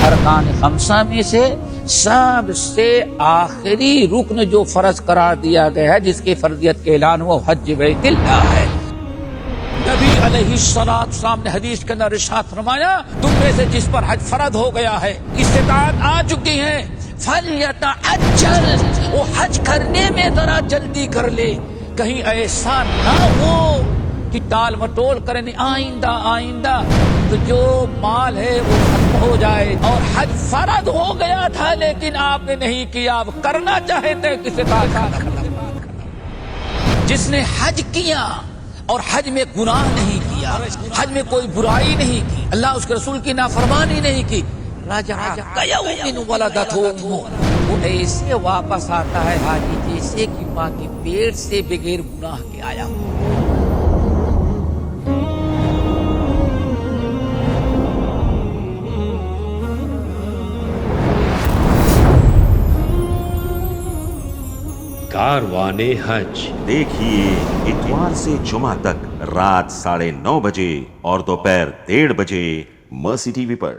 ارکان خمسہ میں سے سب سے آخری رکن جو فرض قرار دیا گیا ہے، جس کی فرضیت کا اعلان ہوا، حج بیت اللہ ہے۔ نبی علیہ السلام نے حدیث کے اندر ارشاد فرمایا، تم میں سے جس پر حج فرض ہو گیا ہے، استطاعت آ چکی ہے، فلیتعجل، وہ حج کرنے میں ذرا جلدی کر لے، کہیں ایسا نہ ہو کہ ٹال مٹول کرنے آئندہ آئندہ تو جو مال ہے وہ ختم ہو جائے۔ اور حج فرض ہو گیا تھا لیکن آپ نے نہیں کیا، آپ کرنا چاہتے کسی طرح۔ جس نے حج کیا اور حج میں گناہ نہیں کیا، حج میں کوئی برائی نہیں کی، اللہ اس کے رسول کی نافرمانی نہیں کی، رجع کیوم ولدتہ امہ، وہ ایسے واپس آتا ہے حاجی جیسے کہ ماں کے پیٹ سے بغیر گناہ کے آیا ہو۔ کاروان حج دیکھیے اتوار سے جمعہ تک رات 9:30 بجے اور دوپہر 1:30 بجے مرسی ٹی وی پر۔